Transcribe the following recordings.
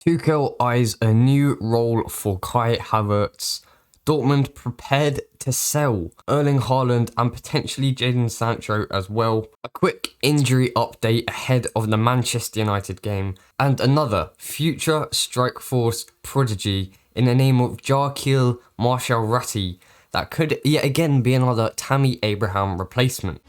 Tuchel eyes a new role for Kai Havertz. Dortmund prepared to sell Erling Haaland and potentially Jadon Sancho as well. A quick injury update ahead of the Manchester United game. And another future strike force prodigy in the name of Jarkil Marshall Ratti that could yet again be another Tammy Abraham replacement.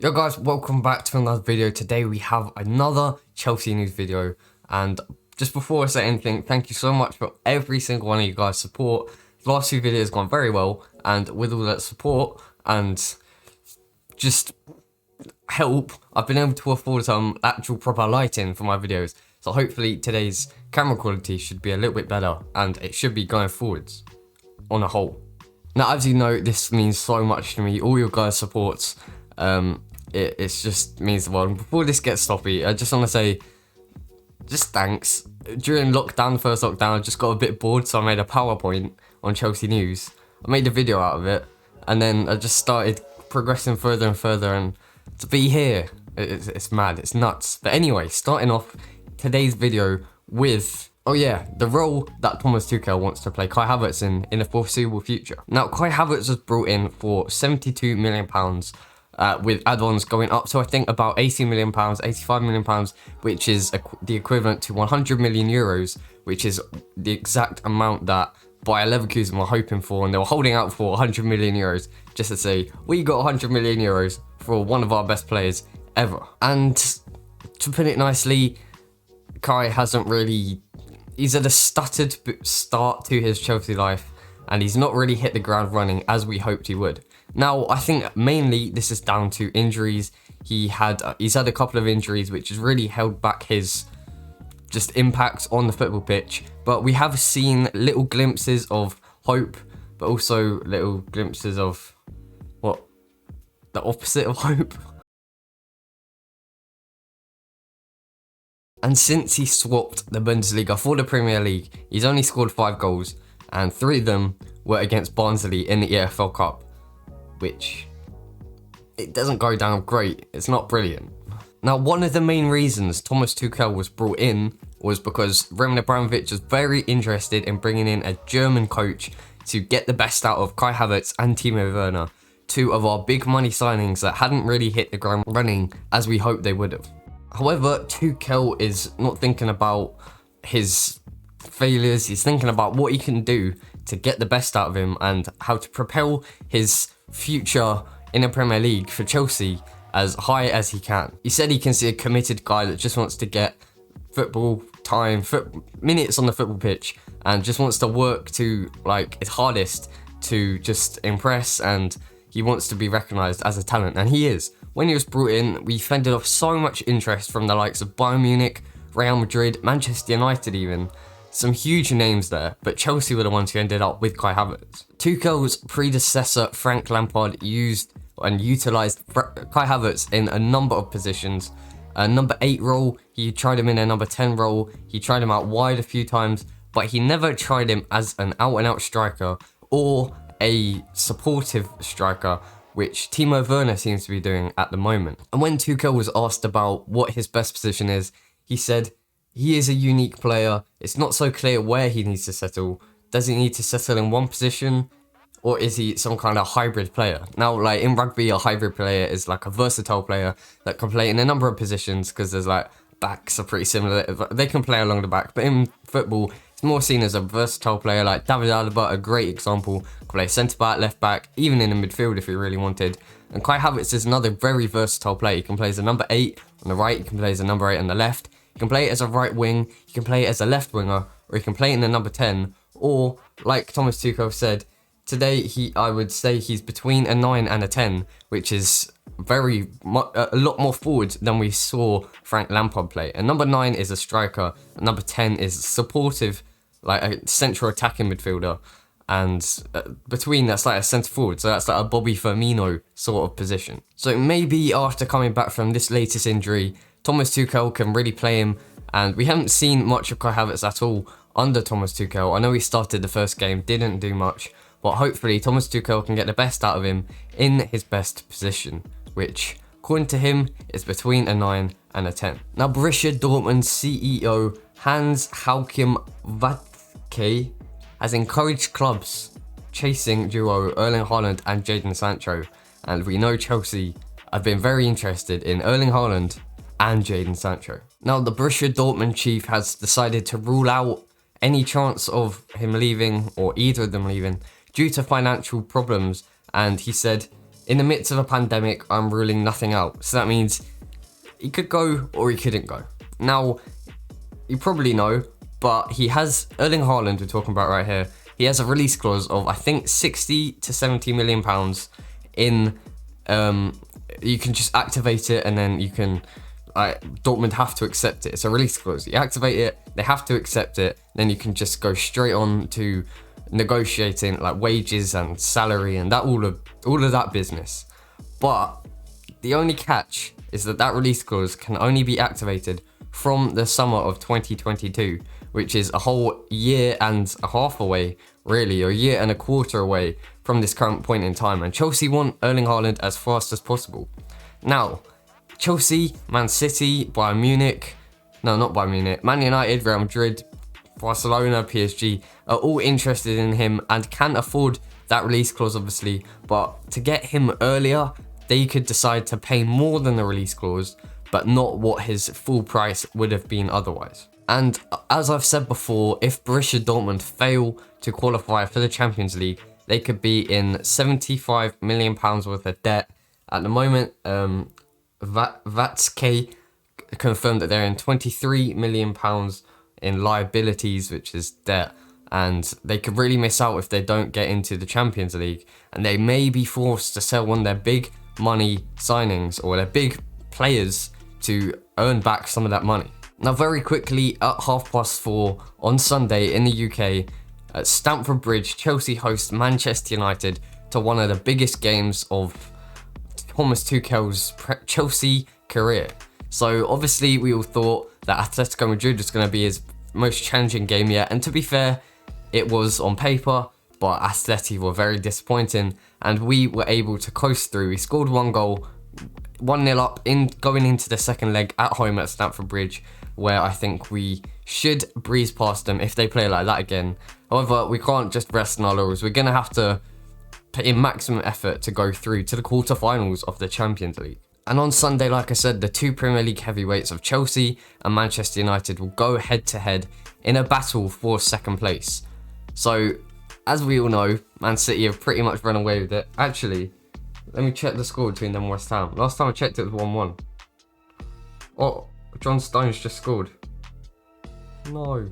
Yo guys, welcome back to another video. Today we have another Chelsea news video, and just before I say anything, thank you so much for every single one of you guys' support. The last few videos gone very well, and with all that support and just help, I've been able to afford some actual proper lighting for my videos. So hopefully today's camera quality should be a little bit better, and it should be going forwards on a whole. Now, as you know, this means so much to me, all your guys' supports. It just means the world. Before this gets sloppy, I just want to say, just thanks. During lockdown, the first lockdown, I just got a bit bored, so I made a PowerPoint on Chelsea news. I made a video out of it, and then I just started progressing further and further, and to be here, it's mad, it's nuts. But anyway, starting off today's video with, oh yeah, the role that Thomas Tuchel wants to play Kai Havertz in the foreseeable future. Now, Kai Havertz was brought in for £72 million, with add-ons going up to I think about £80 million, £85 million, which is the equivalent to 100 million euros, which is the exact amount that Bayer Leverkusen were hoping for, and they were holding out for 100 million euros just to say, we got 100 million euros for one of our best players ever. And to put it nicely, Kai hasn't really, he's had a stuttered start to his Chelsea life, and he's not really hit the ground running as we hoped he would. Now, I think mainly this is down to injuries. He's had a couple of injuries which has really held back his just impact on the football pitch. But we have seen little glimpses of hope, but also little glimpses of what? The opposite of hope. And since he swapped the Bundesliga for the Premier League, he's only scored 5 goals, and 3 of them were against Barnsley in the EFL Cup, which it doesn't go down great. It's not brilliant. Now, one of the main reasons Thomas Tuchel was brought in was because Roman Abramovich was very interested in bringing in a German coach to get the best out of Kai Havertz and Timo Werner, 2 of our big money signings that hadn't really hit the ground running as we hoped they would have. However, Tuchel is not thinking about his failures. He's thinking about what he can do to get the best out of him and how to propel his future in the Premier League for Chelsea as high as he can. He said he can see a committed guy that just wants to get football time, minutes on the football pitch, and just wants to work to like his hardest to just impress, and he wants to be recognised as a talent, and he is. When he was brought in, we fended off so much interest from the likes of Bayern Munich, Real Madrid, Manchester United even. Some huge names there, but Chelsea were the ones who ended up with Kai Havertz. Tuchel's predecessor, Frank Lampard, used and utilised Kai Havertz in a number of positions. A number 8 role, he tried him in a number 10 role, he tried him out wide a few times, but he never tried him as an out-and-out striker or a supportive striker, which Timo Werner seems to be doing at the moment. And when Tuchel was asked about what his best position is, he said, he is a unique player. It's not so clear where he needs to settle. Does he need to settle in one position, or is he some kind of hybrid player? Now, like in rugby, a hybrid player is like a versatile player that can play in a number of positions, because there's like backs are pretty similar. They can play along the back, but in football, it's more seen as a versatile player. Like David Alaba, a great example, can play centre back, left back, even in the midfield if he really wanted. And Kai Havertz is another very versatile player. He can play as a number 8 on the right. He can play as a number 8 on the left. You can play it as a right wing, you can play it as a left winger, or you can play it in the number 10, or like Thomas Tuchel said, today I would say he's between a 9 and a 10, which is a lot more forward than we saw Frank Lampard play. And number 9 is a striker, and number 10 is supportive, like a central attacking midfielder, and between that's like a centre forward, so that's like a Bobby Firmino sort of position. So maybe after coming back from this latest injury, Thomas Tuchel can really play him, and we haven't seen much of Kai Havertz at all under Thomas Tuchel. I know he started the first game, didn't do much, but hopefully Thomas Tuchel can get the best out of him in his best position, which according to him, it's between a 9 and a 10. Now, Borussia Dortmund CEO Hans-Joachim Watzke has encouraged clubs chasing duo Erling Haaland and Jadon Sancho, and we know Chelsea have been very interested in Erling Haaland and Jadon Sancho. Now, the Borussia Dortmund chief has decided to rule out any chance of him leaving, or either of them leaving, due to financial problems, and he said, in the midst of a pandemic, I'm ruling nothing out. So that means he could go or he couldn't go. Now, you probably know, but he has Erling Haaland, we're talking about right here. He has a release clause of, I think, 60 to 70 million pounds in, you can just activate it and then you can, Dortmund have to accept it. It's a release clause. You activate it, they have to accept it, then you can just go straight on to negotiating like wages and salary and that all of that business. But the only catch is that release clause can only be activated from the summer of 2022, which is a whole year and a half away, really, or a year and a quarter away from this current point in time. And Chelsea want Erling Haaland as fast as possible. Now, Chelsea, Man City, Bayern Munich, no, not Bayern Munich, Man United, Real Madrid, Barcelona, PSG are all interested in him and can afford that release clause, obviously. But to get him earlier, they could decide to pay more than the release clause, but not what his full price would have been otherwise. And as I've said before, if Borussia Dortmund fail to qualify for the Champions League, they could be in £75 million worth of debt. At the moment, Watzke confirmed that they're in £23 million in liabilities, which is debt, and they could really miss out if they don't get into the Champions League, and they may be forced to sell one of their big money signings or their big players to earn back some of that money. Now, very quickly, at 4:30 on Sunday in the UK, at Stamford Bridge, Chelsea host Manchester United to one of the biggest games of Thomas Tuchel's Chelsea career. So obviously we all thought that Atletico Madrid was going to be his most challenging game yet, and to be fair, it was on paper, but Atleti were very disappointing, and we were able to coast through. We scored one goal, 1-0 up going into the second leg at home at Stamford Bridge, where I think we should breeze past them if they play like that again. However, we can't just rest on our laurels. We're going to have to put in maximum effort to go through to the quarterfinals of the Champions League. And on Sunday, like I said, the two Premier League heavyweights of Chelsea and Manchester United will go head to head in a battle for second place. So, as we all know, Man City have pretty much run away with it. Actually, let me check the score between them and West Ham. Last time I checked, it was 1-1. Oh, John Stones just scored. No.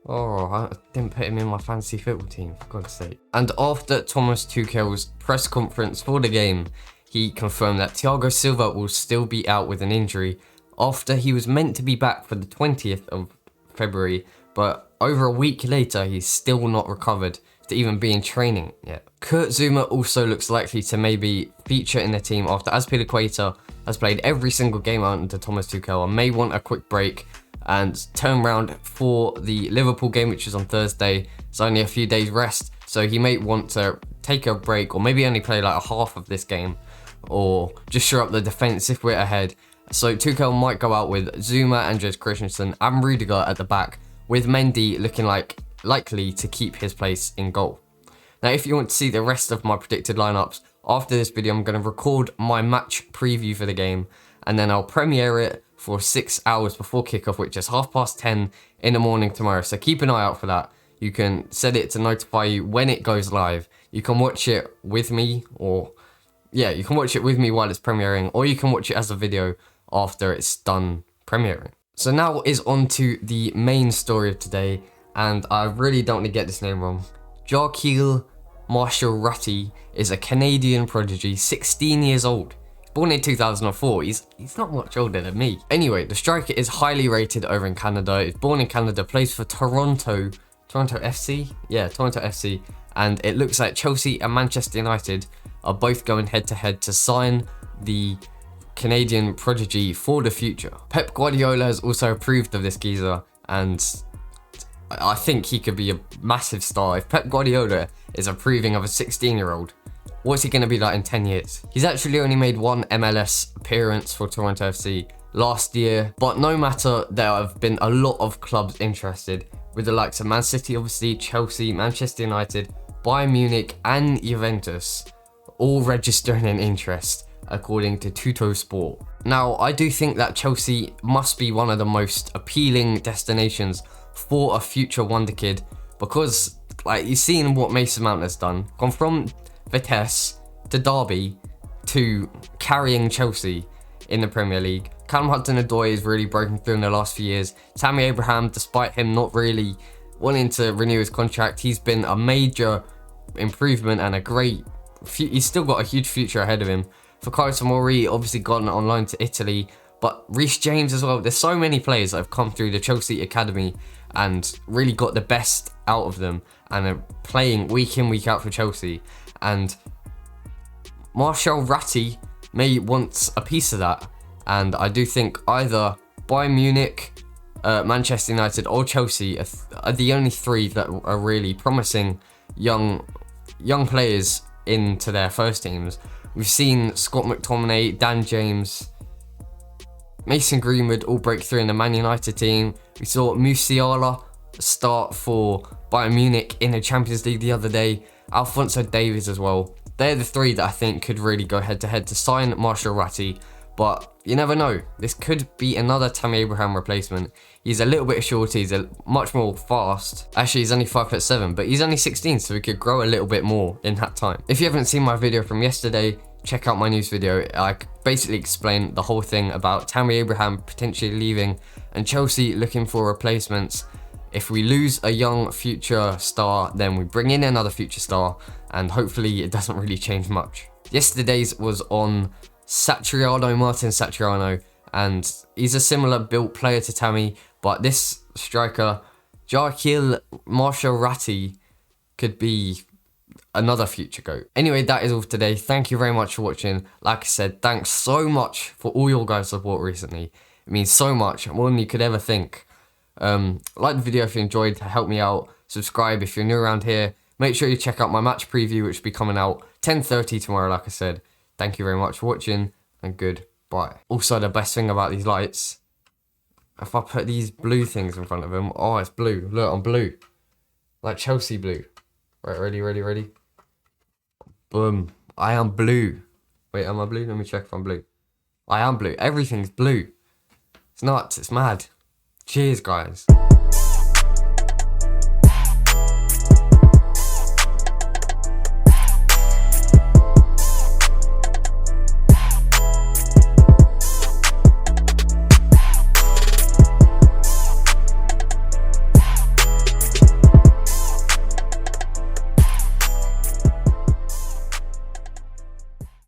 Oh, I didn't put him in my fantasy football team, for God's sake. And after Thomas Tuchel's press conference for the game, he confirmed that Thiago Silva will still be out with an injury after he was meant to be back for the 20th of February, but over a week later, he's still not recovered to even be in training yet. Kurt Zouma also looks likely to maybe feature in the team after Azpilicueta has played every single game under Thomas Tuchel and may want a quick break and turn round for the Liverpool game, which is on Thursday. It's only a few days rest, so he may want to take a break or maybe only play like a half of this game or just shore up the defence if we're ahead. So Tuchel might go out with Zouma, Andreas Christensen and Rudiger at the back, with Mendy looking likely to keep his place in goal. Now, if you want to see the rest of my predicted lineups, after this video I'm going to record my match preview for the game and then I'll premiere it for 6 hours before kickoff, which is 10:30 in the morning tomorrow. So keep an eye out for that. You can set it to notify you when it goes live. You can watch it with me, you can watch it with me while it's premiering, or you can watch it as a video after it's done premiering. So now is on to the main story of today, and I really don't want to get this name wrong. Jarkeel Marshall-Rutty is a Canadian prodigy, 16 years old. Born in 2004, he's not much older than me. Anyway, the striker is highly rated over in Canada. He's born in Canada, plays for Toronto FC? Yeah, Toronto FC. And it looks like Chelsea and Manchester United are both going head to head to sign the Canadian prodigy for the future. Pep Guardiola has also approved of this geezer, and I think he could be a massive star. If Pep Guardiola is approving of a 16-year-old, what's he going to be like in 10 years? He's actually only made one MLS appearance for Toronto FC last year, but no matter, there have been a lot of clubs interested, with the likes of Man City, obviously, Chelsea, Manchester United, Bayern Munich and Juventus all registering an interest, according to Tutto Now, I do think that Chelsea must be one of the most appealing destinations for a future wonder kid, because like you've seen what Mason Mount has done, gone from Vitesse to Derby to carrying Chelsea in the Premier League. Callum Hudson-Odoi is really broken through in the last few years. Tammy Abraham, despite him not really wanting to renew his contract, he's been a major improvement and a great, he's still got a huge future ahead of him. Fikayo Tomori obviously gone on loan to Italy, but Reece James as well. There's so many players that have come through the Chelsea academy and really got the best out of them and are playing week in, week out for Chelsea. And Marcel Ratti may want a piece of that. And I do think either Bayern Munich, Manchester United or Chelsea are the only three that are really promising young players into their first teams. We've seen Scott McTominay, Dan James, Mason Greenwood all break through in the Man United team. We saw Musiala start for Bayern Munich in the Champions League the other day. Alphonso Davies as well. They're the three that I think could really go head to head to sign Marcel Ratti. But you never know. This could be another Tammy Abraham replacement. He's a little bit shorter. He's much more fast. Actually, he's only 5'7", but he's only 16, so he could grow a little bit more in that time. If you haven't seen my video from yesterday, check out my news video. I basically explained the whole thing about Tammy Abraham potentially leaving and Chelsea looking for replacements. If we lose a young future star, then we bring in another future star, and hopefully it doesn't really change much. Yesterday's was on Martin Satriano, and he's a similar built player to Tammy, but this striker, Jarkil Marcel Ratti, could be another future GOAT. Anyway, that is all for today. Thank you very much for watching. Like I said, thanks so much for all your guys' support recently. It means so much, more than you could ever think. Like the video if you enjoyed, to help me out. Subscribe if you're new around here. Make sure you check out my match preview, which will be coming out 10:30 tomorrow, like I said. Thank you very much for watching, and goodbye. Also, the best thing about these lights, if I put these blue things in front of them, oh, it's blue. Look, I'm blue. Like Chelsea blue. Right, ready? Boom. I am blue. Wait, am I blue? Let me check if I'm blue. I am blue. Everything's blue. It's nuts. It's mad. Cheers, guys.